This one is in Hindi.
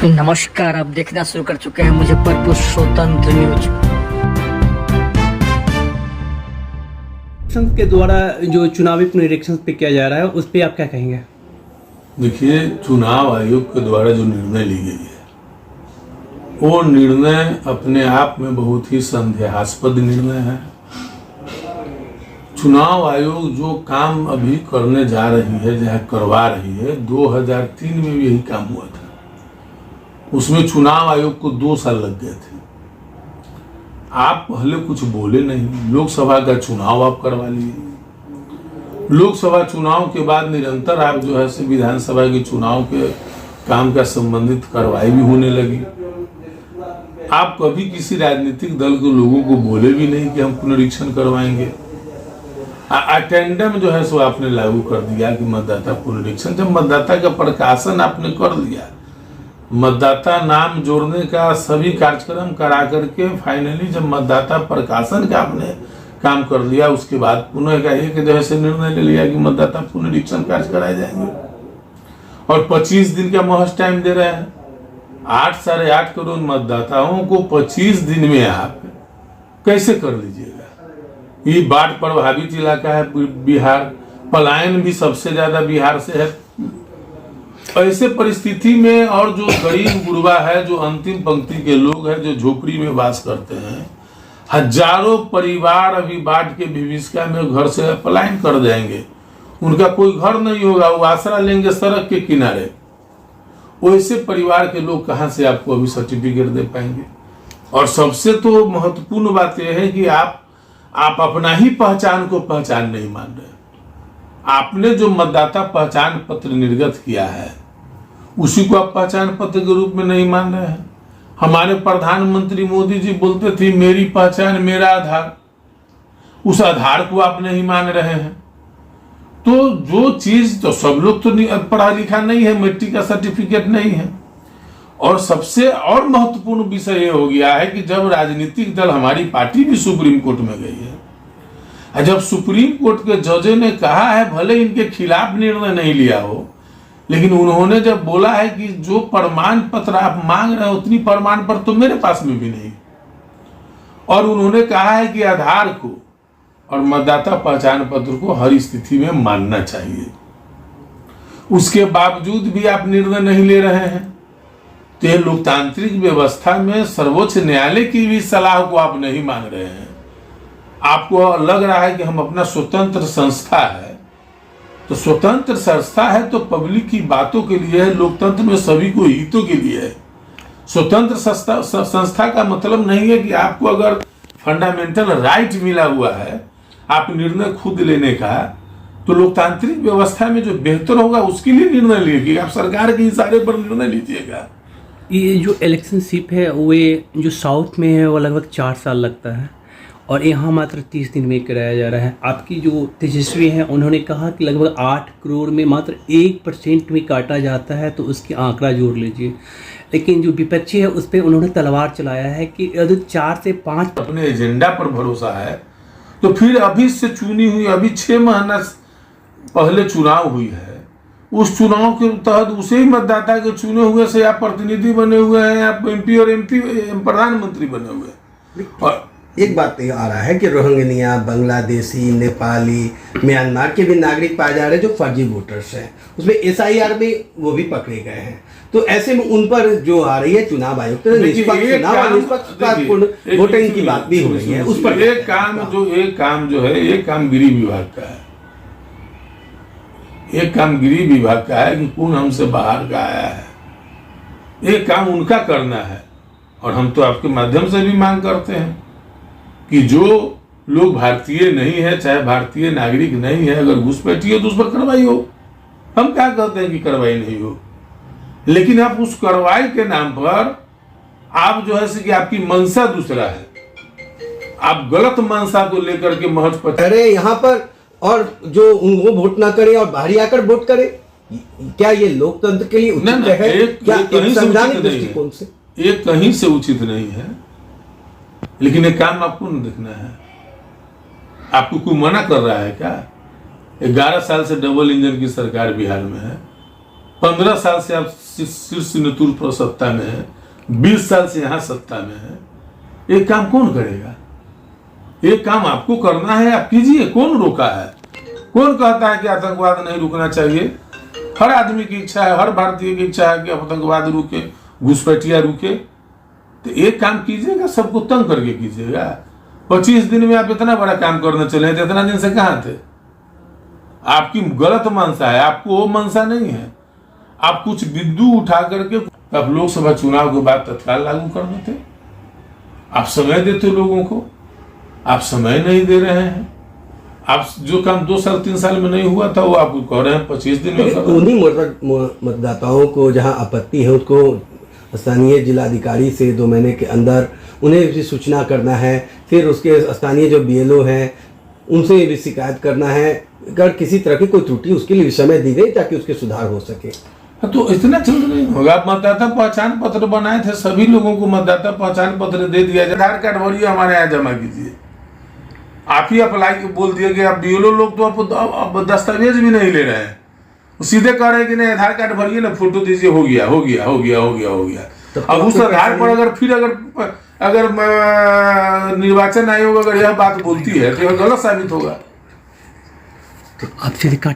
नमस्कार, आप देखना शुरू कर चुके हैं मुजफ्फरपुर स्वतंत्र न्यूज। के द्वारा जो चुनावी पुनरीक्षण पे किया जा रहा है उस पे आप क्या कहेंगे? देखिए, चुनाव आयोग के द्वारा जो निर्णय ली गई है वो निर्णय अपने आप में बहुत ही संदेहास्पद निर्णय है। चुनाव आयोग जो काम अभी करने जा रही है, जहाँ करवा रही है, 2003 में भी यही काम हुआ था। उसमें चुनाव आयोग को 2 साल लग गए थे। आप पहले कुछ बोले नहीं, लोकसभा का चुनाव आप करवा लिए। लोकसभा चुनाव के बाद निरंतर आप जो है से विधानसभा के चुनाव के काम का संबंधित कार्रवाई भी होने लगी। आप कभी किसी राजनीतिक दल के लोगों को बोले भी नहीं कि हम पुनरीक्षण करवाएंगे। अटेंडम जो है सो आपने लागू कर दिया कि मतदाता पुनरीक्षण। जब मतदाता का प्रकाशन आपने कर दिया, मतदाता नाम जोड़ने का सभी कार्यक्रम करा करके फाइनली जब मतदाता प्रकाशन का आपने काम कर लिया, उसके बाद पुनः का एक जो है निर्णय ले लिया कि मतदाता पुनरीक्षण कार्य कराए जाएंगे और 25 दिन का महज टाइम दे रहे हैं। 8 साढ़े 8 करोड़ मतदाताओं को 25 दिन में आप कैसे कर लीजिएगा? ये बाढ़ प्रभावित इलाका है बिहार, पलायन भी सबसे ज्यादा बिहार से है। ऐसे परिस्थिति में और जो गरीब गुरबा है, जो अंतिम पंक्ति के लोग हैं, जो झोपड़ी में वास करते हैं, हजारों परिवार अभी बाढ़ के विभीषिका में घर से पलायन कर जाएंगे। उनका कोई घर नहीं होगा, वो आसरा लेंगे सड़क के किनारे। वैसे परिवार के लोग कहां से आपको अभी सर्टिफिकेट दे पाएंगे? और सबसे तो महत्वपूर्ण बात यह है कि आप अपना ही पहचान को पहचान नहीं मान रहे। आपने जो मतदाता पहचान पत्र निर्गत किया है उसी को आप पहचान पत्र के रूप में नहीं मान रहे हैं। हमारे प्रधानमंत्री मोदी जी बोलते थे मेरी पहचान मेरा आधार, उस आधार को आप नहीं मान रहे हैं। तो जो चीज तो सब लोग तो पढ़ा लिखा नहीं है, मैट्रिक का सर्टिफिकेट नहीं है। और सबसे और महत्वपूर्ण विषय ये हो गया है कि जब राजनीतिक दल, हमारी पार्टी भी सुप्रीम कोर्ट में गई है, जब सुप्रीम कोर्ट के जज ने कहा है, भले इनके खिलाफ निर्णय नहीं लिया हो, लेकिन उन्होंने जब बोला है कि जो प्रमाण पत्र आप मांग रहे हैं उतनी प्रमाण पत्र तो मेरे पास में भी नहीं, और उन्होंने कहा है कि आधार को और मतदाता पहचान पत्र को हर स्थिति में मानना चाहिए, उसके बावजूद भी आप निर्णय नहीं ले रहे हैं। तो ये लोकतांत्रिक व्यवस्था में सर्वोच्च न्यायालय की भी सलाह को आप नहीं मान रहे हैं। आपको लग रहा है कि हम अपना स्वतंत्र संस्था है, तो स्वतंत्र संस्था है तो पब्लिक की बातों के लिए है, लोकतंत्र में सभी को हितों के लिए है। स्वतंत्र संस्था का मतलब नहीं है कि आपको अगर फंडामेंटल राइट मिला हुआ है आप निर्णय खुद लेने का, तो लोकतांत्रिक व्यवस्था में जो बेहतर होगा उसके लिए निर्णय लीजिएगा। आप सरकार के इशारे पर निर्णय लीजिएगा। ये जो इलेक्शनशिप है वो जो साउथ में है वो लगभग 4 साल लगता है और यहाँ मात्र 30 दिन में कराया जा रहा है। आपकी जो तेजस्वी हैं उन्होंने कहा कि लगभग 8 करोड़ में मात्र 1% में काटा जाता है, तो उसकी आंकड़ा जोड़ लीजिए। लेकिन जो विपक्षी है उस पर उन्होंने तलवार चलाया है कि यदि 4 से 5 अपने एजेंडा पर भरोसा है तो फिर अभी से चुनी हुई, अभी 6 महीना पहले चुनाव हुई है, उस चुनाव के तहत उसे ही मतदाता के चुने हुए से आप प्रतिनिधि बने हुए हैं, आप MP और MP प्रधानमंत्री बने हुए हैं। और एक बात ये आ रहा है कि रोहिंग्या, बांग्लादेशी, नेपाली, म्यांमार के भी नागरिक पाए जा रहे हैं जो फर्जी वोटर्स हैं, उसमें SIR में वो भी पकड़े गए हैं। तो ऐसे में उन पर जो आ रही है चुनाव आयोग तो निष्पक्षपूर्ण वोटिंग की बात भी हो रही है। उस पर एक काम जो है एक काम गृह विभाग का है, एक काम गृह विभाग का है कि कौन हमसे बाहर का आया है, एक काम उनका करना है। और हम तो आपके माध्यम से भी मांग करते हैं कि जो लोग भारतीय नहीं है, चाहे भारतीय नागरिक नहीं है, अगर घुसपैठी है तो उस पर कार्रवाई हो। हम क्या कहते हैं कि कार्रवाई नहीं हो, लेकिन आप उस कार्रवाई के नाम पर आप जो है कि आपकी मंशा दूसरा है, आप गलत मंशा को लेकर के महज अरे यहाँ पर और जो वो वोट ना करे और बाहरी आकर वोट करे, क्या ये लोकतंत्र के लिए उचित है? क्या संवैधानिक दृष्टिकोण से ये कहीं से उचित नहीं है। लेकिन एक काम आपको नहीं देखना है, आपको कोई मना कर रहा है क्या? 11 साल से डबल इंजन की सरकार बिहार में है, 15 साल से आप शीर्ष नेतृत्व पर सत्ता में है, 20 साल से यहाँ सत्ता में है, एक काम कौन करेगा? एक काम आपको करना है, आप कीजिए। कौन रोका है? कौन कहता है कि आतंकवाद नहीं रुकना चाहिए? हर आदमी की इच्छा है, हर भारतीय की इच्छा है कि आतंकवाद रुके, घुसपैठिया रुके। तो एक काम कीजिएगा, सबको तंग करके कीजिएगा। 25 दिन में आप इतना बड़ा काम करने चले थे, इतना दिन से कहाँ थे? आपकी गलत मंशा है, आपको वो मंशा नहीं है। आप कुछ बिंदु उठा करके आप लोकसभा चुनाव के बाद तत्काल लागू कर देते। आप समय देते लोगों को, आप समय नहीं दे रहे हैं। आप जो काम 2 साल 3 साल में नहीं हुआ था, वो आप कह रहे हैं 25 दिन में। उन्हीं मतदाताओं को जहां आपत्ति है उसको स्थानीय जिलाधिकारी से 2 महीने के अंदर उन्हें भी सूचना करना है, फिर उसके स्थानीय जो BLO हैं उनसे भी शिकायत करना है। अगर किसी तरह की कोई त्रुटि उसके लिए समय दी गई ताकि उसके सुधार हो सके। तो इतना जल्द नहीं होगा। आप मतदाता पहचान पत्र बनाए थे, सभी लोगों को मतदाता पहचान पत्र दे दिया। आधार कार्ड भरिए, हमारे यहाँ जमा कीजिए। आप ही अप्लाई बोल दिए कि आप BLO लोग तो आप दस्तावेज भी नहीं ले रहे हैं, सीधे कह रहे हैं कि नहीं आधार कार्ड भरिए ना, फोटो दीजिए, हो गया हो गया हो गया हो गया हो गया। अब उस आधार पर अगर निर्वाचन आयोग अगर यह बात बोलती है तो यह गलत साबित होगा। आप चलिए काट